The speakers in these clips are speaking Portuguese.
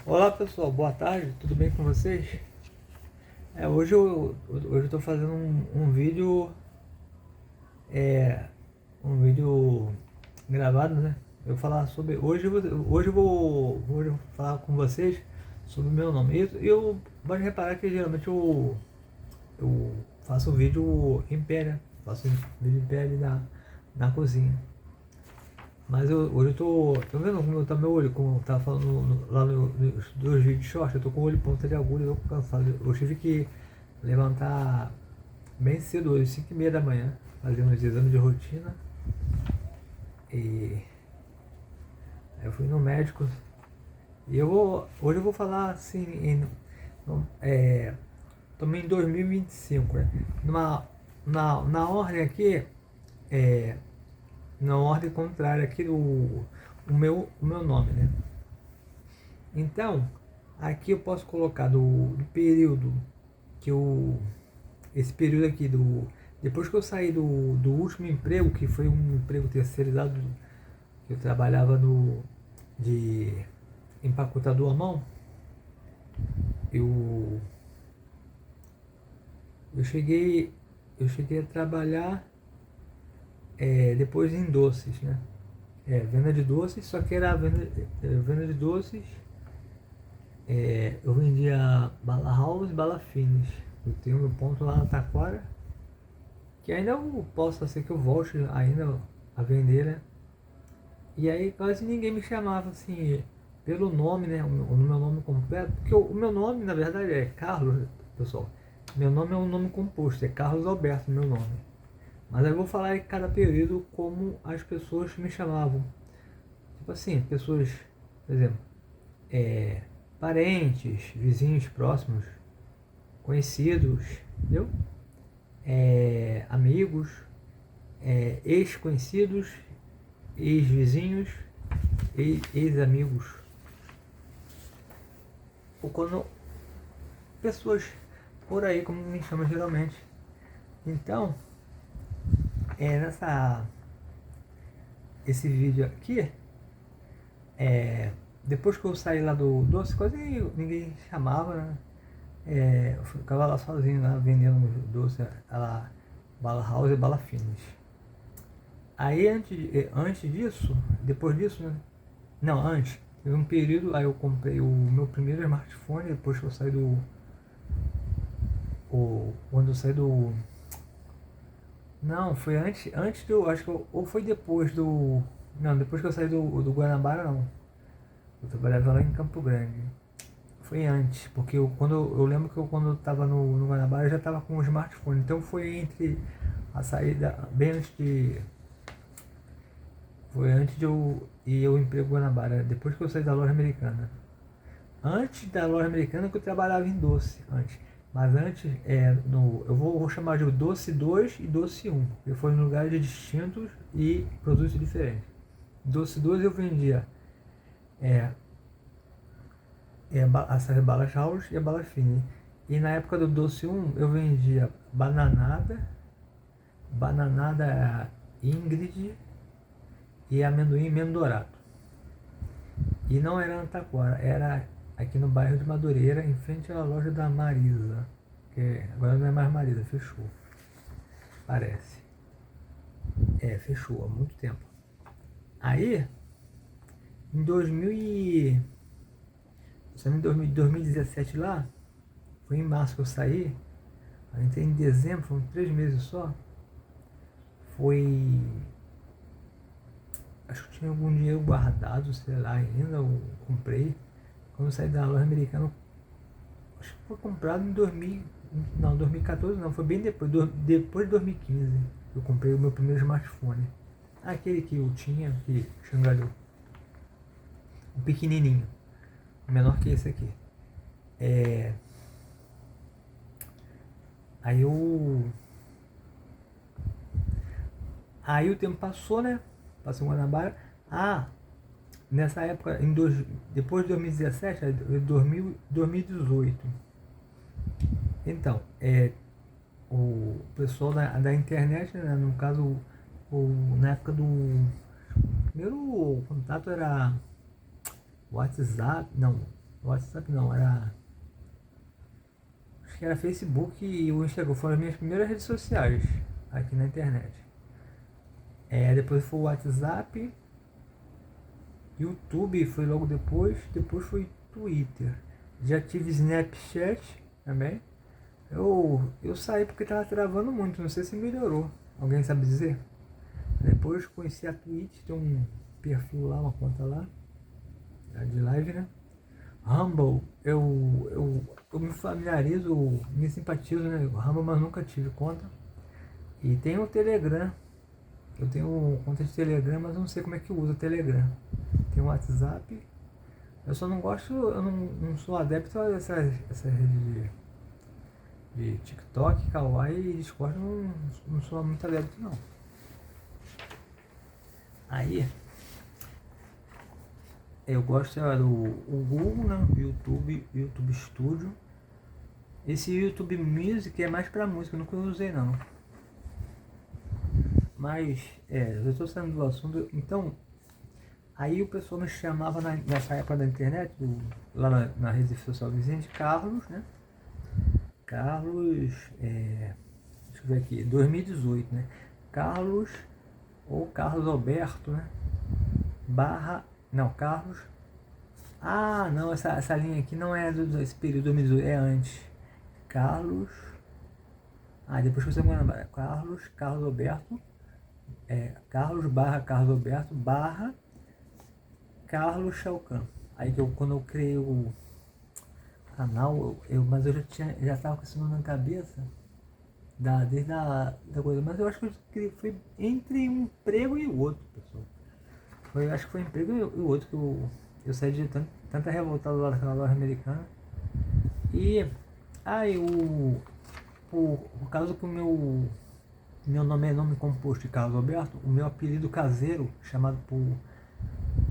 Olá pessoal, boa tarde, tudo bem com vocês? Hoje eu tô fazendo um vídeo, é, um vídeo gravado, né? Eu vou falar sobre, hoje eu vou falar com vocês sobre o meu nome. Eu pode reparar que geralmente eu faço vídeo em pé, né? Faço vídeo em pé ali na cozinha. Mas hoje tô vendo como tá meu olho, como eu tava falando lá nos dois vídeos short, eu tô com o olho ponta de agulha, eu tô cansado. Eu tive que levantar bem cedo hoje, 5h30 da manhã, fazer uns exames de rotina. E aí eu fui no médico. Hoje eu vou falar assim, também em 2025, né? Na ordem aqui, é, na ordem contrária aqui o meu nome, né? Então, aqui eu posso colocar do período que eu. Esse período aqui depois que eu saí do último emprego, que foi um emprego terceirizado, que eu trabalhava de empacotador à mão, eu, eu cheguei. Eu cheguei a trabalhar depois em doces, né? Venda de doces, só que era venda de doces. Eu vendia bala house e bala finish. Eu tenho meu ponto lá na Taquara, que ainda eu posso ser que eu volte ainda a vender, né? E aí quase ninguém me chamava assim pelo nome, né? O meu nome completo, porque o meu nome na verdade é Carlos, pessoal. Meu nome é um nome composto, é Carlos Alberto meu nome. Mas eu vou falar em cada período como as pessoas me chamavam. Tipo assim, pessoas, por exemplo, é, parentes, vizinhos próximos, conhecidos, entendeu? Amigos, ex-conhecidos, ex-vizinhos, ex-amigos. Ou quando pessoas por aí, como me chamam geralmente. Então, esse vídeo aqui, depois que eu saí lá do doce, quase ninguém chamava, né? Eu ficava lá sozinho, lá, vendendo doce, lá, bala house e bala finish. Aí antes disso, depois disso, né? Não, antes, teve um período, aí eu comprei o meu primeiro smartphone, depois que eu saí quando eu saí do. Não, foi antes do. Acho que ou foi depois do. Não, depois que eu saí do Guanabara, não. Eu trabalhava lá em Campo Grande. Foi antes, porque eu lembro que quando eu tava no Guanabara eu já tava com o smartphone. Então foi entre a saída, bem antes de. Foi antes de eu ir ao emprego Guanabara, depois que eu saí da loja americana. Antes da loja americana que eu trabalhava em doce, antes. Mas antes, eu vou chamar de Doce 2 e Doce 1, porque foram lugares distintos e produtos diferentes. Doce 2 eu vendia é, essas balas house e a bala fine. E na época do Doce 1 eu vendia bananada Ingrid e amendoim mesmo dourado. E não era na Taquara, era aqui no bairro de Madureira, em frente à loja da Marisa. Que agora não é mais Marisa, fechou. Parece. Fechou há muito tempo. Aí, em 2017 lá, foi em março que eu saí. Eu entrei em dezembro, foram 3 meses só. Foi. Acho que tinha algum dinheiro guardado, sei lá, ainda. Eu comprei. Quando eu saí da loja americana, acho que foi comprado em 2000. Não, 2014 não, foi bem depois de 2015. Eu comprei o meu primeiro smartphone. Aquele que eu tinha, que xangalhou. O pequenininho. Menor que esse aqui. Aí eu. Aí o tempo passou, né? Passou em Guanabara. Nessa época, depois de 2017, 2018. Então, o pessoal da internet, né, no caso, na época do. Primeiro contato era WhatsApp, não. WhatsApp não, era. Acho que era Facebook e o Instagram. Foram as minhas primeiras redes sociais aqui na internet. Depois foi o WhatsApp. YouTube foi logo depois. Depois foi Twitter. Já tive Snapchat também. Eu saí porque tava travando muito. Não sei se melhorou. Alguém sabe dizer? Depois conheci a Twitch. Tem um perfil lá, uma conta lá. De live, né? Rumble, eu me familiarizo, me simpatizo, né? Rumble, mas nunca tive conta. E tem o Telegram. Eu tenho conta de Telegram, mas eu não sei como é que usa o Telegram. Tem o WhatsApp. Eu só não gosto, eu não sou adepto a essa rede de TikTok, Kawaii e Discord. Não sou muito adepto, não. Aí, eu gosto do Google, né? YouTube Studio. Esse YouTube Music é mais pra música, eu nunca usei não. Mas, eu estou saindo do assunto. Então, aí o pessoal me chamava nessa época da internet, lá na rede social vizinha, de Carlos, né? Carlos, deixa eu ver aqui, 2018, né? Carlos, ou Carlos Alberto, né? Não, Carlos. Ah, não, essa linha aqui não é desse período 2018, é antes. Carlos. Depois você vai lembrar. Carlos Alberto. Carlos Alberto Carlos Chalcan. Aí quando eu criei o canal, mas eu já tava com esse nome na cabeça. Desde da coisa. Mas eu acho que foi entre um emprego e o outro, pessoal. Acho que foi um emprego e o outro que eu saí de tanta revoltada lá naquela loja americana. E aí por causa que o meu nome é nome composto de Carlos Alberto, o meu apelido caseiro, chamado por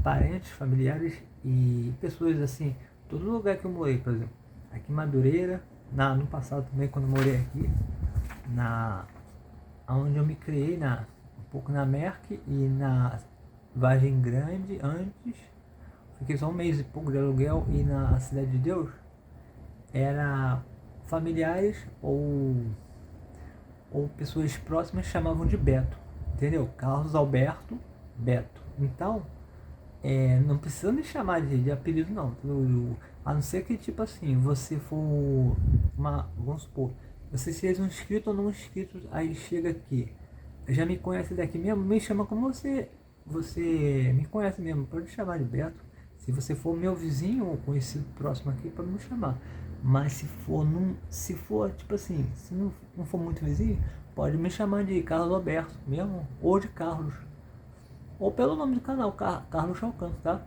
parentes, familiares e pessoas assim, todo lugar que eu morei, por exemplo, aqui em Madureira, no passado também, quando eu morei aqui, onde eu me criei, um pouco na Merck e na Vargem Grande antes, fiquei só um mês e pouco de aluguel, e na Cidade de Deus, era familiares ou pessoas próximas chamavam de Beto, entendeu? Carlos Alberto Beto. Então, não precisa me chamar de apelido não, a não ser que tipo assim, você for vamos supor, você seja um inscrito ou não inscrito, aí chega aqui, já me conhece daqui mesmo, me chama como você me conhece mesmo, pode me chamar de Beto. Se você for meu vizinho ou conhecido próximo aqui, pode me chamar. Mas se for tipo assim, se não for muito vizinho, pode me chamar de Carlos Alberto mesmo, ou de Carlos. Ou pelo nome do canal, Carlos Chalcan, tá?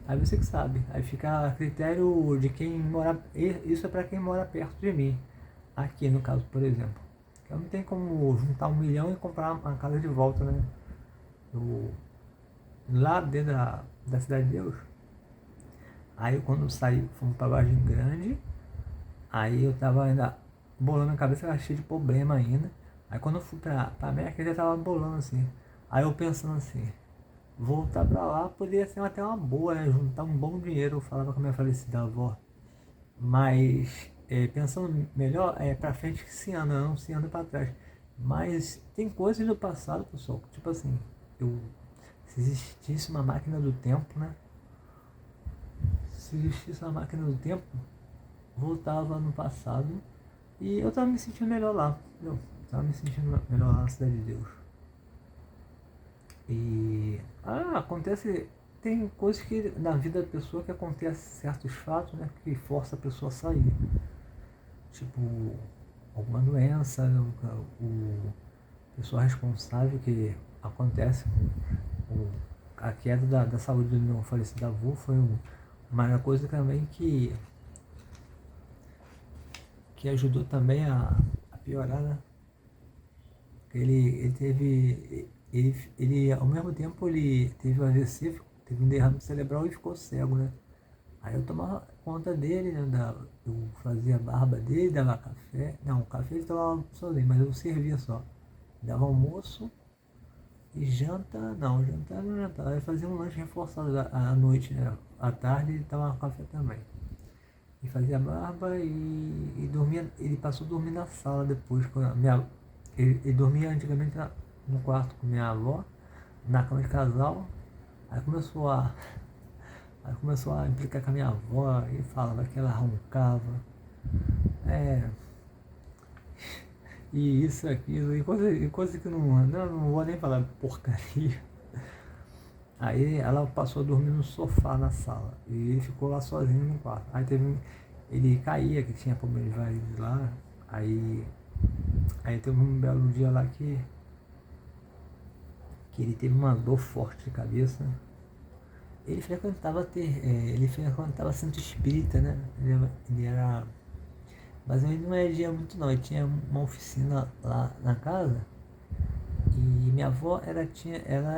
Aí você que sabe. Aí fica a critério de quem mora. Isso é para quem mora perto de mim. Aqui no caso, por exemplo. Eu não tenho como juntar 1 milhão e comprar uma casa de volta, né? Lá dentro da Cidade de Deus. Aí quando eu saí, fomos pra Vargem Grande. Aí eu tava ainda bolando a cabeça, era cheio de problema ainda. Aí quando eu fui pra América, eu já tava bolando assim. Aí eu pensando assim, voltar pra lá poderia ser até uma boa, né? Juntar um bom dinheiro, eu falava com a minha falecida avó. Mas pensando melhor, pra frente que se anda, não se anda pra trás. Mas tem coisas do passado, pessoal, tipo assim, se existisse uma máquina do tempo, né? Se existisse uma máquina do tempo, voltava no passado e eu tava me sentindo melhor lá, entendeu? Tava me sentindo melhor lá na Cidade de Deus. E acontece, tem coisas que na vida da pessoa que acontece certos fatos, né, que força a pessoa a sair. Tipo, alguma doença, pessoa responsável que acontece com a queda da saúde do meu falecido avô foi uma coisa também que ajudou também a piorar, né? Ele teve, ele ao mesmo tempo ele teve um AVC, teve um derrame cerebral e ficou cego, né? Aí eu tomava conta dele, né? Eu fazia a barba dele, dava café, não, o café ele tomava sozinho, mas eu servia só. Dava almoço e janta não jantava, eu fazia um lanche reforçado à noite, né? À tarde ele tomava café também. e fazia barba e dormia. Ele passou a dormir na sala depois. Ele dormia antigamente no quarto com minha avó, na cama de casal. Aí começou a implicar com a minha avó e falava que ela roncava. É, e isso, aquilo, e coisa que não vou nem falar porcaria. Aí ela passou a dormir no sofá na sala e ele ficou lá sozinho no quarto. Ele caía, que tinha problema de varizes lá. Aí teve um belo dia lá que ele teve uma dor forte de cabeça. Ele frequentava centro espírita, né? Ele era. Mas ele não era muito não, ele tinha uma oficina lá na casa. E minha avó ela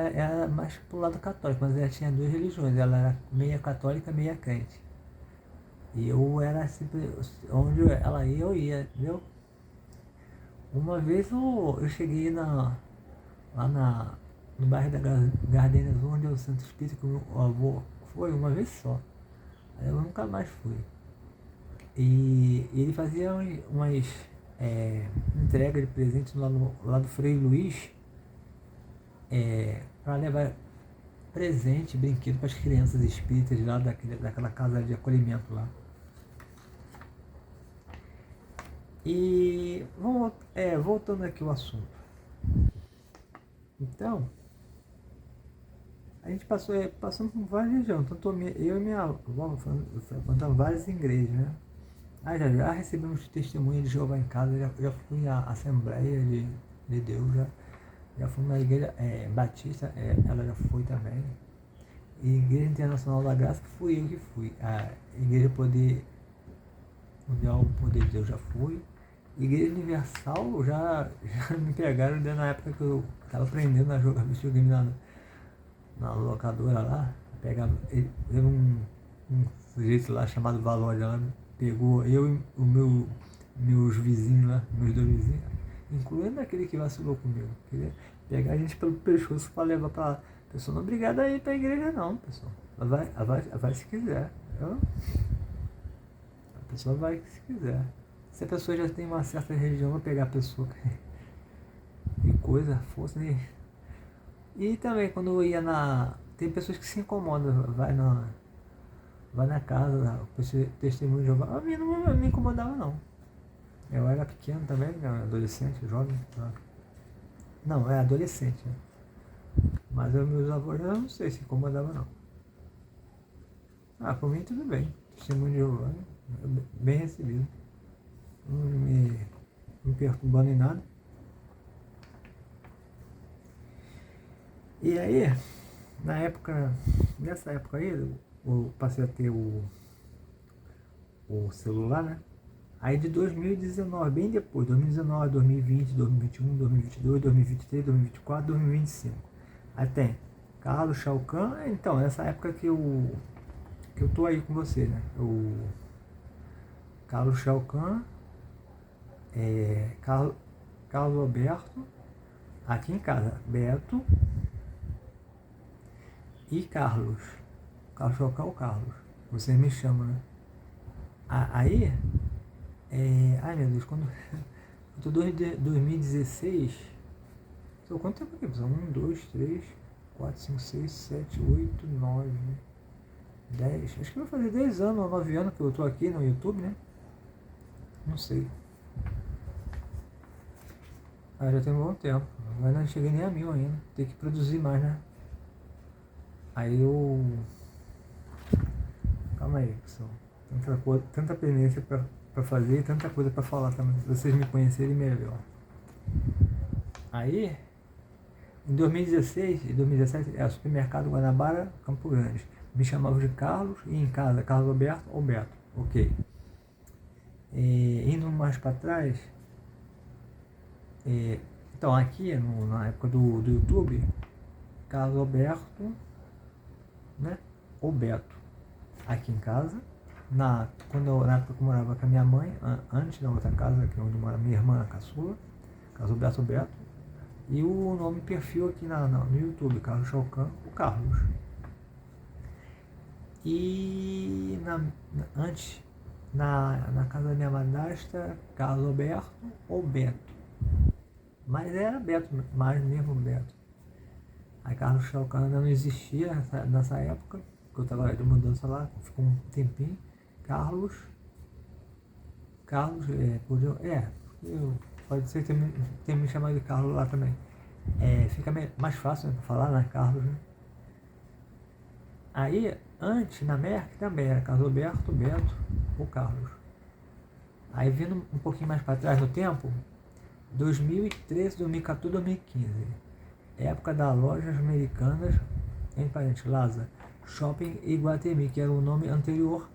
era mais pro lado católico, mas ela tinha duas religiões, ela era meia católica, meia crente. E eu era sempre, onde ela ia, eu ia, entendeu? Uma vez eu cheguei no bairro da Gardenias, onde é o Santo Espírito, que o meu avô foi uma vez só. Aí eu nunca mais fui. E ele fazia umas entregas de presentes lá do Frei Luiz, para levar presente, brinquedo para as crianças espíritas lá daquela casa de acolhimento lá. E voltando aqui ao assunto. Então, a gente passando por várias regiões, tanto eu e minha avó frequentando várias igrejas, né? Já recebemos testemunho de Jeová em casa, já fui à Assembleia de Deus, já fui na Igreja Batista, ela já foi também. E Igreja Internacional da Graça, fui eu que fui. A Igreja Mundial Poder de Deus já fui. Igreja Universal já me pegaram na época que eu estava aprendendo a jogar videogame na locadora lá. Teve um sujeito lá chamado Valódia lá, pegou eu e meus vizinhos lá, meus dois vizinhos, incluindo aquele que vacilou comigo. Queria pegar a gente pelo pescoço para levar para lá. Pessoal, não é obrigado a ir para a igreja não, pessoal. Vai se quiser. A pessoa vai se quiser. Se a pessoa já tem uma certa religião, vai pegar a pessoa e coisa, força. E também quando eu ia tem pessoas que se incomodam, vai na casa, testemunho de Jeová. A mim não me incomodava não. Eu era pequeno também, adolescente, jovem. Não, é adolescente, né? Mas meus avós eu não sei se incomodava não. Por mim tudo bem. Testemunho de Jeová, bem recebido. Não me perturbando em nada. E aí, nessa época aí, eu passei a ter o celular, né? Aí de 2019, bem depois, 2019, 2020, 2021, 2022, 2023, 2024, 2025. Aí tem Carlos Chalcan, então, nessa época que eu tô aí com você, né? O Carlos Chalcan, Carlos Alberto, aqui em casa, Beto e Carlos. Carlos Chalcan ou Carlos, vocês me chamam, né? Aí, ai meu Deus, quando eu tô 2016, então quanto tempo aqui, pessoal? 1, 2, 3, 4, 5, 6, 7, 8, 9, 10, acho que vai fazer 10 anos ou 9 anos que eu tô aqui no YouTube, né? Não sei. Já tem um bom tempo, mas não cheguei nem a 1000 ainda, tem que produzir mais, né? Aí eu... Calma aí, pessoal. Tanta pendência pra fazer e tanta coisa pra falar também, se vocês me conhecerem melhor. Aí, em 2016 e 2017, supermercado Guanabara, Campo Grande. Me chamavam de Carlos e em casa, Carlos Alberto ou Beto. Ok. Indo mais para trás, então aqui na época do YouTube, Carlos Alberto, né, ou Beto, aqui em casa. Na época que eu morava com a minha mãe, antes da outra casa, que é onde mora minha irmã, a caçula, Carlos Alberto Beto, e o nome perfil aqui no YouTube, Carlos Chalcan, o Carlos. E antes na casa da minha madrasta, Carlos Alberto ou Beto. Mas era Beto, mais mesmo Beto. Aí Carlos Chaucano ainda não existia nessa época, que eu tava de mudança lá, ficou um tempinho. Carlos, pode ser que tenha me chamado de Carlos lá também. Fica mais fácil, né, pra falar, né, Carlos, né? Aí, antes, na Merck também era Carlos Alberto, Beto ou Carlos. Aí vindo um pouquinho mais para trás no tempo, 2013, 2014, 2015. Época das lojas americanas, em parênteses, Laza, Shopping Iguatemi, que era o nome anterior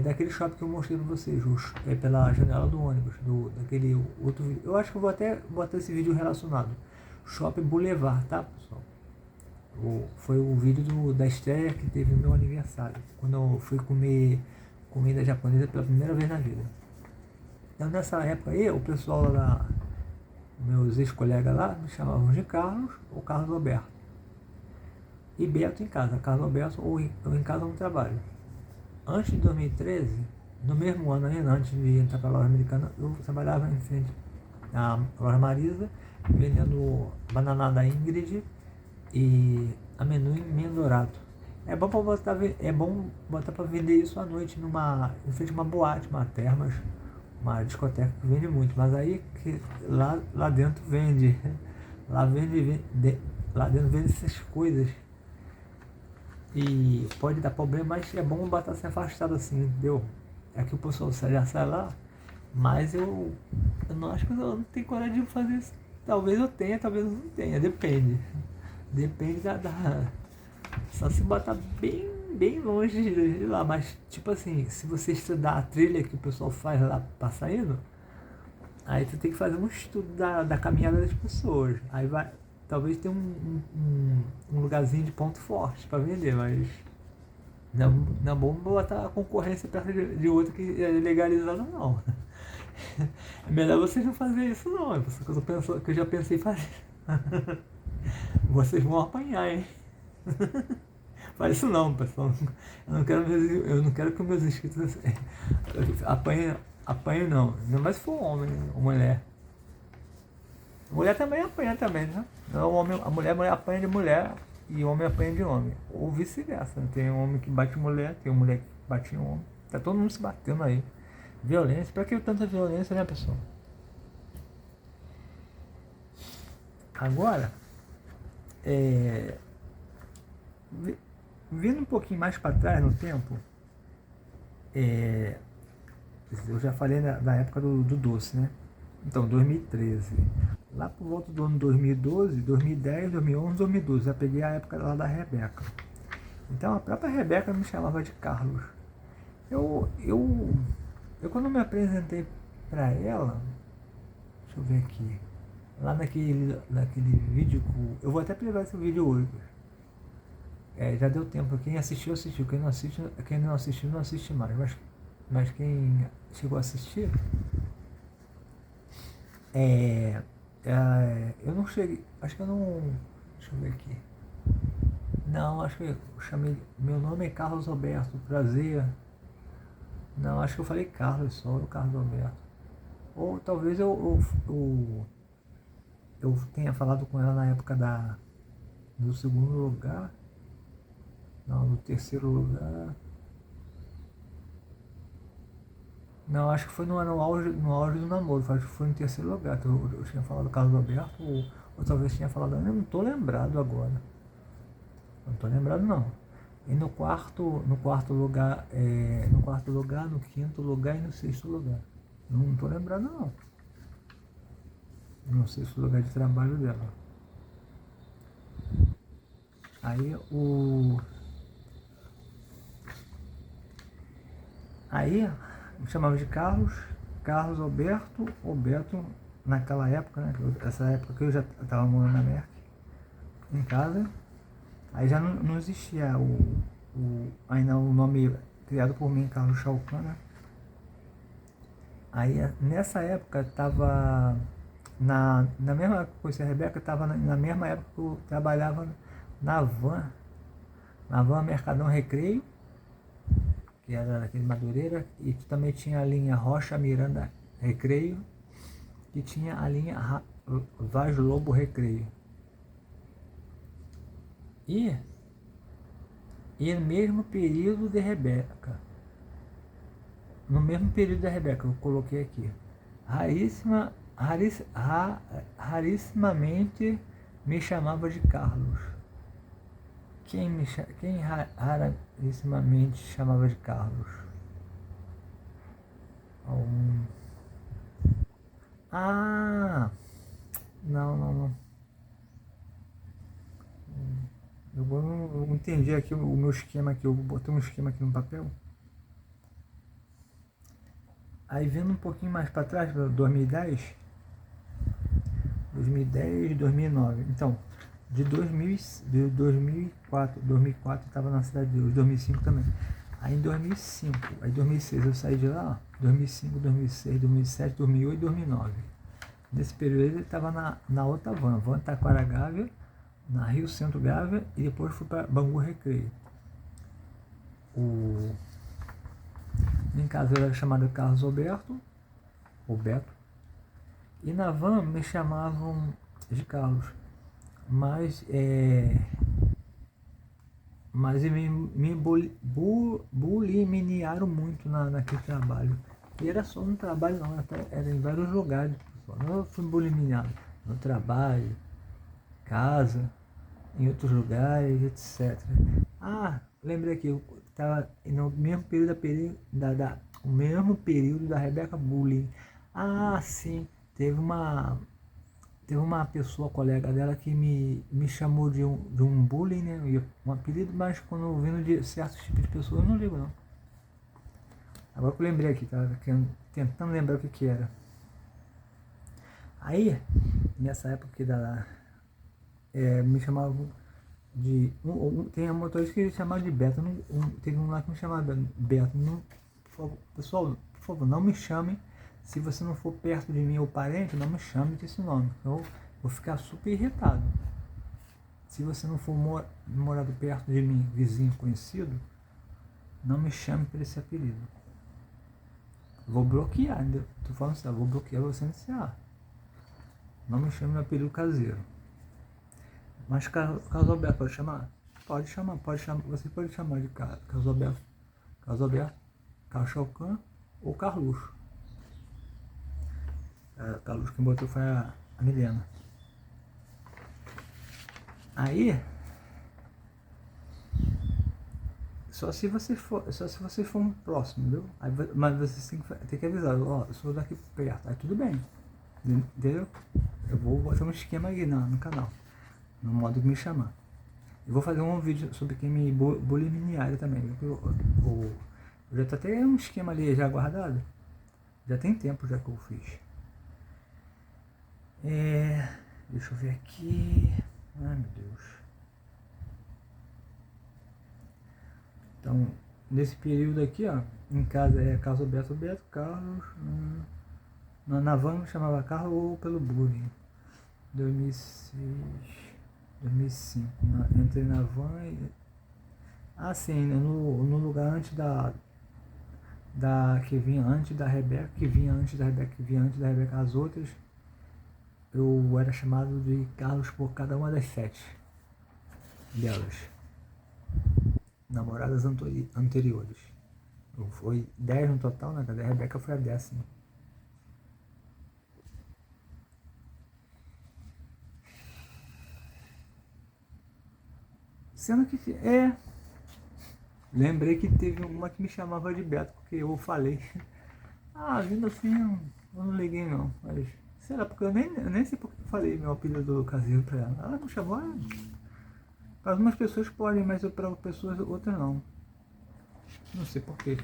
daquele shopping que eu mostrei para vocês, pela janela do ônibus, daquele outro vídeo. Eu acho que eu vou até botar esse vídeo relacionado. Shopping Boulevard, tá, pessoal? Foi o vídeo da estreia que teve no meu aniversário, quando eu fui comer comida japonesa pela primeira vez na vida. Então nessa época aí, o pessoal lá, meus ex-colegas lá, me chamavam de Carlos ou Carlos Alberto. E Beto em casa, Carlos Alberto ou em casa no trabalho. Antes de 2013, no mesmo ano ainda, antes de entrar para a loja americana, eu trabalhava em frente à loja Marisa, vendendo bananada Ingrid e amendoim meio dourado. É bom botar para vender isso à noite em frente a uma boate, uma termas, uma discoteca que vende muito, mas aí que lá dentro vende, lá dentro vende essas coisas e pode dar problema, mas é bom botar se afastado assim, entendeu? É que o pessoal já sai lá, mas eu não acho que eu não tenho coragem de fazer isso. Talvez eu tenha, talvez eu não tenha, depende só se botar bem longe de lá, mas tipo assim, se você estudar a trilha que o pessoal faz lá pra saindo, aí tu tem que fazer um estudo da caminhada das pessoas, aí vai, talvez tenha um lugarzinho de ponto forte pra vender, mas não é bom botar a concorrência perto de outro que é legalizado não. É melhor vocês não fazerem isso não, é isso que eu já pensei em fazer. Vocês vão apanhar, hein? Faz isso não, pessoal. Eu não quero que meus inscritos apanhem não. Não mais se for homem ou mulher. Mulher também apanha também, né? A mulher apanha de mulher e o homem apanha de homem. Ou vice-versa. Tem um homem que bate em mulher, tem uma mulher que bate em homem. Tá todo mundo se batendo aí. Violência. Pra que tanta violência, né, pessoal? Agora, vindo um pouquinho mais para trás no tempo, eu já falei da época do doce, né? Então, 2013. Lá por volta do ano 2012, 2010, 2011, 2012, já peguei a época lá da Rebeca. Então, a própria Rebeca me chamava de Carlos. Eu quando me apresentei para ela, deixa eu ver aqui, lá naquele vídeo, eu vou até pegar esse vídeo hoje. Já deu tempo, quem assistiu, quem não assistiu, não assiste mais, mas quem chegou a assistir, eu não cheguei, acho que eu não, deixa eu ver aqui, não, acho que eu chamei, meu nome é Carlos Alberto, prazer, não, acho que eu falei Carlos só, o Carlos Alberto, ou talvez eu tenha falado com ela na época do segundo lugar, não, no terceiro lugar. Não, acho que foi no auge do namoro, acho que foi no terceiro lugar. Eu tinha falado Carlos Alberto, ou talvez tinha falado, eu não tô lembrado agora. Não tô lembrado não. E no quarto lugar, no quinto lugar e no sexto lugar. Não tô lembrado não. No sexto lugar de trabalho dela. Aí me chamava de Carlos Alberto, ou Beto, naquela época, né? Essa época que eu já estava morando na Merck, em casa. Aí já não existia ainda o nome criado por mim, Carlos Chaucano, né? Aí nessa época estava na mesma época que eu conheci a Rebeca, estava na mesma época que eu trabalhava na van Mercadão Recreio, que era aqui de Madureira, e também tinha a linha Rocha Miranda Recreio, e tinha a linha Vaz Lobo Recreio. E no mesmo período de Rebeca, eu coloquei aqui, rarissimamente me chamava de Carlos. Quem rarissimamente chamava de Carlos? Não. Eu entendi aqui o meu esquema aqui. Eu botei um esquema aqui no papel. Aí vindo um pouquinho mais para trás, 2010, 2009. Então, de 2004 estava na Cidade de Deus, 2005 também. Aí em 2005, aí 2006 eu saí de lá, 2005, 2006, 2007, 2008, 2009. Nesse período ele estava na outra van Taquara Gávea, na Rio Centro Gávea, e depois fui para Bangu Recreio. Em casa eu era chamado Carlos Roberto, e na van me chamavam de Carlos, mas me buliminiaram muito naquele trabalho. E era só no trabalho não, era em vários lugares. Eu fui buliminiado no trabalho, casa, em outros lugares, etc. Lembrei aqui, eu estava no mesmo período o mesmo período da Rebeca Bullying. Sim, teve uma pessoa, colega dela, que me chamou de um bullying, né? Um apelido, mas quando vindo de certos tipos de pessoas, eu não ligo não. Agora que eu lembrei aqui, tava tentando lembrar o que era. Aí, nessa época que me chamavam de... tem um motorista que chamava de Beto. Teve um lá que me chamava Beto. Pessoal, por favor, não me chame. Se você não for perto de mim ou parente, não me chame desse nome. Eu vou ficar super irritado. Se você não for morado perto de mim, vizinho, conhecido, não me chame por esse apelido. Vou bloquear, entendeu? Tô falando assim, vou bloquear você no CA. Não me chame no apelido caseiro. Mas Carlos Alberto, pode chamar? Pode chamar. Você pode chamar de Carlos Alberto, Carlos Chalcan ou Carluxo. Carluxo que botou foi a Milena. Aí, só se você for um próximo, entendeu? Mas você tem que avisar, eu sou daqui perto. Aí tudo bem, entendeu? Eu vou botar um esquema aí no canal, no modo de me chamar. Eu vou fazer um vídeo sobre quem me buliminiaram também. Eu já tá até um esquema ali já guardado. Já tem tempo já que eu fiz. Deixa eu ver aqui. Ai, meu Deus. Então, nesse período aqui, ó, em casa é Carlos Alberto, Carlos. Na van me chamava Carlos ou pelo bullying. 2006, 2005. Entrei na van e... sim, no lugar antes que vinha antes da Rebeca, as outras, eu era chamado de Carlos por cada uma das 7 delas, namoradas anteriores. Foi 10 no total, né? A Rebeca foi a 10ª. Sendo que lembrei que teve uma que me chamava de Beto, porque eu falei. Vindo assim, eu não liguei não. Mas, sei lá, porque eu nem sei porque eu falei meu apelido do caseiro pra ela. Ela me chamou, para algumas pessoas podem, mas para outras outras não. Não sei porquê.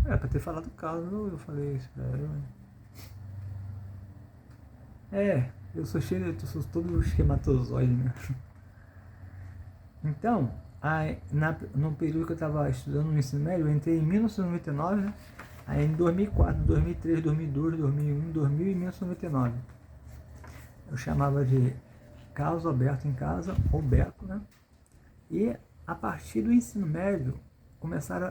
Pra ter falado o caso, eu falei isso pra ela. Eu sou sou todo esquematozoide, né? Então, no período que eu estava estudando no ensino médio, eu entrei em 1999, né? Aí em 2004, 2003, 2002, 2001, 2000 e 1999. Eu chamava de Carlos Alberto em casa, Roberto, né? E a partir do ensino médio, começaram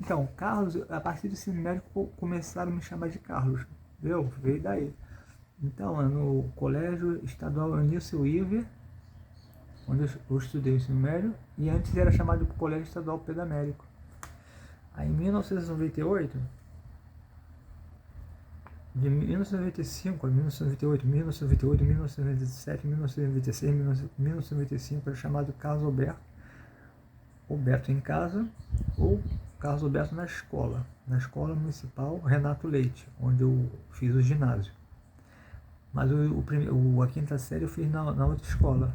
Então, Carlos, a partir do ensino médio começaram a me chamar de Carlos, entendeu? Veio daí. Então, é no Colégio Estadual Eunício Iver, onde eu estudei o ensino médio, e antes era chamado de Colégio Estadual Pedro Américo. Aí em 1998, de 1995 a 1998, 1998, 1997, 1996, 1995 era chamado Carlos Alberto em casa, ou Carlos Alberto na Escola Municipal Renato Leite, onde eu fiz o ginásio. Mas a quinta série eu fiz na outra escola,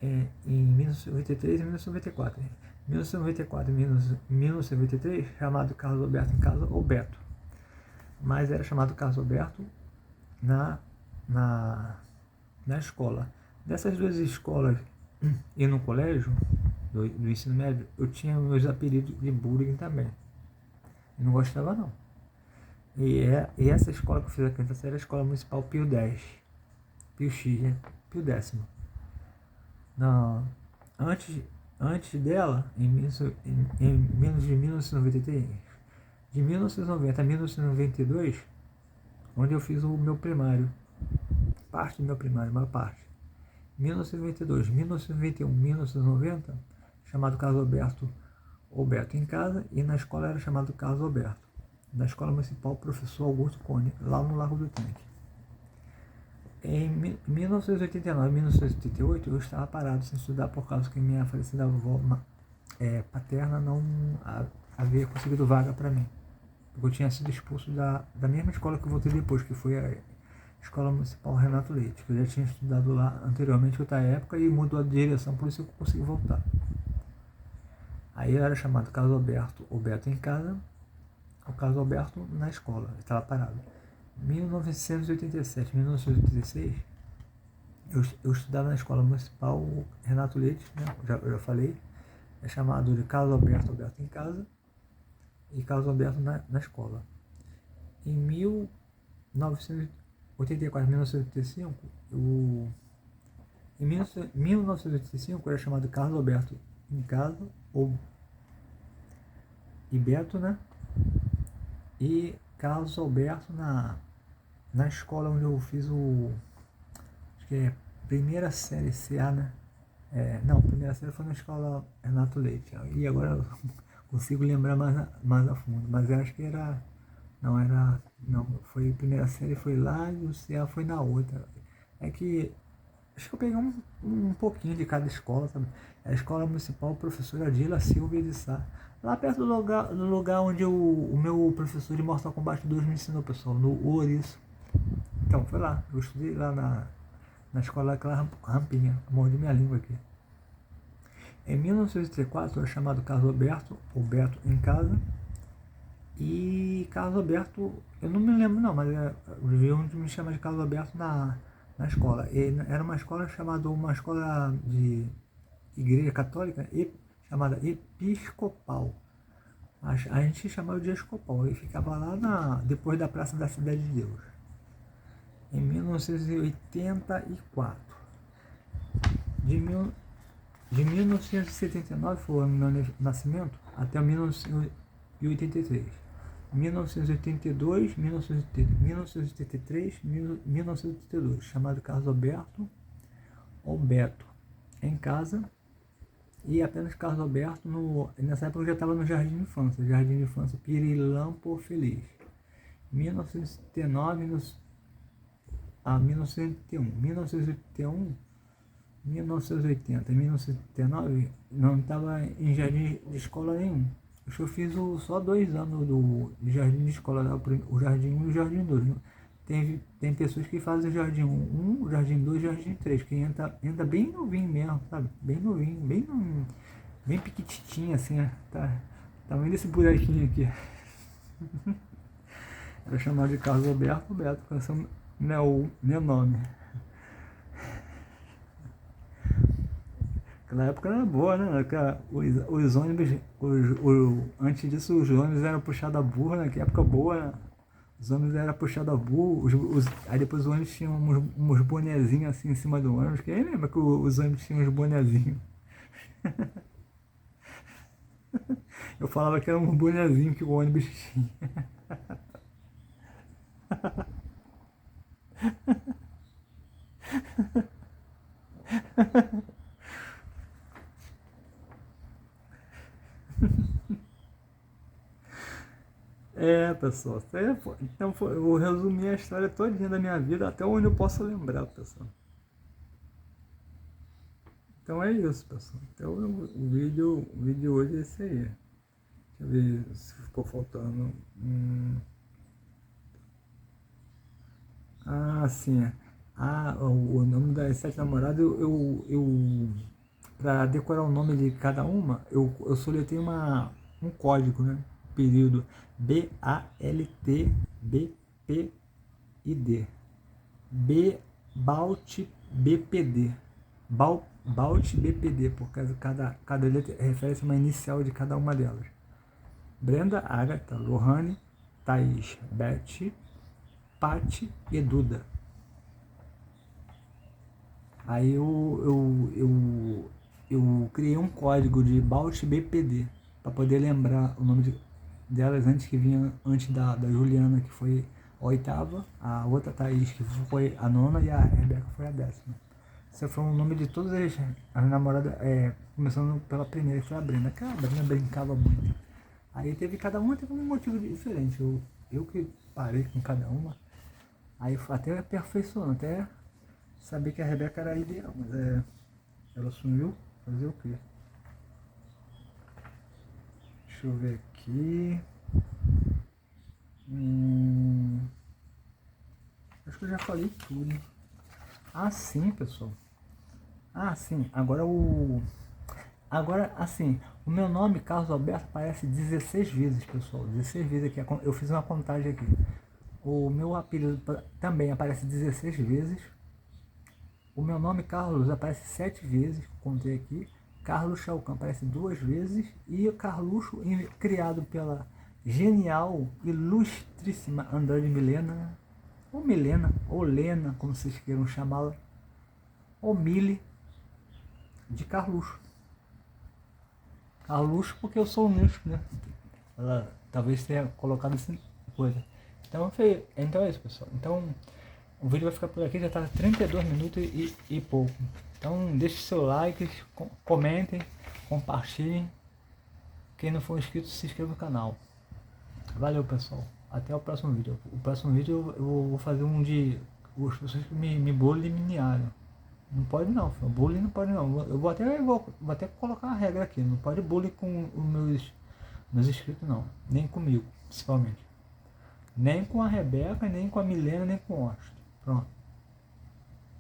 em 1993 e 1994. 1994 e 1993, chamado Carlos Alberto em casa, ou Beto. Mas era chamado Carlos Alberto na escola. Dessas duas escolas e no colégio, do ensino médio, eu tinha meus apelidos de bullying também. Eu não gostava não. E essa escola que eu fiz a quinta série é a Escola Municipal Pio X, né? Pio X. Não, antes dela, em menos de 1993, de 1990 a 1992, onde eu fiz o meu primário, parte do meu primário, maior parte. 1992, 1991, 1990, chamado Carlos Alberto em casa, e na escola era chamado Carlos Alberto, da Escola Municipal Professor Augusto Cone, lá no Largo do Tanque. Em 1989 e 1988 eu estava parado sem estudar por causa que minha falecida avó paterna não havia conseguido vaga para mim. Porque eu tinha sido expulso da mesma escola que eu voltei depois, que foi a Escola Municipal Renato Leite, que eu já tinha estudado lá anteriormente, outra época, e mudou a direção, por isso que eu consegui voltar. Aí eu era chamado Carlos Alberto em casa, o Carlos Alberto na escola, eu estava parado. 1987, 1986, eu estudava na Escola Municipal Renato Leite, né? Eu já falei, é chamado de Carlos Alberto em casa e Carlos Alberto na escola. Em 1984, 1985, em 1985 era chamado Carlos Alberto em casa, e Beto, né? E Carlos Alberto na escola onde eu fiz acho que é primeira série CA, né? Primeira série foi na escola Renato Leite. E agora eu consigo lembrar mais a fundo. Mas eu acho que não, foi primeira série, foi lá e o CA foi na outra. É que acho que eu peguei um pouquinho de cada escola, sabe? A Escola Municipal Professora Adila Silva de Sá. Lá perto do lugar onde o meu professor de Mortal Kombat 2 me ensinou, pessoal, no Ouriço. Então, foi lá. Eu estudei lá na escola daquela rampinha. Mordi minha língua aqui. Em 1934, eu era chamado Carlos Alberto em casa. E Carlos Alberto, eu não me lembro não, mas eu vi onde me chama de Carlos Alberto na escola. E era uma escola uma escola de igreja católica chamada Episcopal. A gente chamava de Episcopal. E ficava lá depois da Praça da Cidade de Deus. Em 1984. De 1979 foi o meu nascimento até 1983. 1982, 1983, 1982, chamado Carlos Alberto em casa, e apenas Carlos Alberto, nessa época eu já estava no Jardim de Infância, Pirilampo Feliz, 1979 a 1981, 1981, 1980, 1979, não estava em jardim de escola nenhum. Eu fiz só 2 anos de jardim de escola, o jardim 1 e o jardim 2. Tem pessoas que fazem o jardim 1, o jardim 2 e o jardim 3, que entra bem novinho mesmo, sabe? Bem novinho, bem piquititinho assim, né? Tá vendo esse buraquinho aqui? Era chamado de Carlos Alberto, que esse não é o meu nome. Naquela época era boa, né? Os ônibus, antes disso os ônibus eram puxados a burro, né? Que época boa, né? Os ônibus eram puxados a burro, aí depois os ônibus tinham uns bonezinhos assim em cima do ônibus. Quem lembra que os ônibus tinham uns bonezinhos? Eu falava que era um bonezinho que o ônibus tinha. É, pessoal. Então eu resumi a história todinha da minha vida até onde eu posso lembrar, pessoal. Então é isso, pessoal. Então o vídeo hoje é esse aí. Deixa eu ver se ficou faltando. Ah, sim. Ah, o nome das 7 namoradas, para decorar o nome de cada uma, eu soletei um código, né? Período BALTBPID. Balt BPD. Balt BPD, porque cada letra refere-se a uma inicial de cada uma delas. Brenda, Agatha, Lohane, Thaís, Beth, Pati e Duda. Aí eu criei um código de Balt BPD para poder lembrar o nome delas antes, que vinha antes da Juliana, que foi a 8ª, a outra Thaís, que foi a 9ª, e a Rebeca foi a 10ª. Esse foi o nome de todas as namoradas, começando pela primeira, que foi a Brenda, que a Brenda brincava muito. Aí cada uma teve um motivo diferente. Eu que parei com cada uma. Aí até aperfeiçoando, até saber que a Rebeca era ideal, mas ela sumiu. Fazer o quê? Deixa eu ver aqui. Acho que eu já falei tudo. Ah, sim, pessoal. Ah, sim. Agora, assim, o meu nome, Carlos Alberto, aparece 16 vezes, pessoal. 16 vezes aqui. Eu fiz uma contagem aqui. O meu apelido também aparece 16 vezes. O meu nome, Carlos, aparece 7 vezes. Contei aqui. Carlos Chalcão aparece 2 vezes. E o Carluxo, criado pela genial, ilustríssima Andrade Milena. Ou Milena, ou Lena, como vocês queiram chamá-la. Ou Mili, de Carluxo. Carluxo porque eu sou um luxo, né? Ela talvez tenha colocado essa coisa. Então é isso, pessoal. Então o vídeo vai ficar por aqui, já está 32 minutos e pouco. Então deixe seu like, comentem, compartilhem. Quem não for inscrito, se inscreva no canal. Valeu, pessoal. Até o próximo vídeo. O próximo vídeo eu vou fazer um de as pessoas que me bullyingaram. Não pode não, bullying não pode não. Eu vou até colocar uma regra aqui. Não pode bullying com os meus inscritos não. Nem comigo, principalmente. Nem com a Rebeca, nem com a Milena, nem com o Austin. Pronto.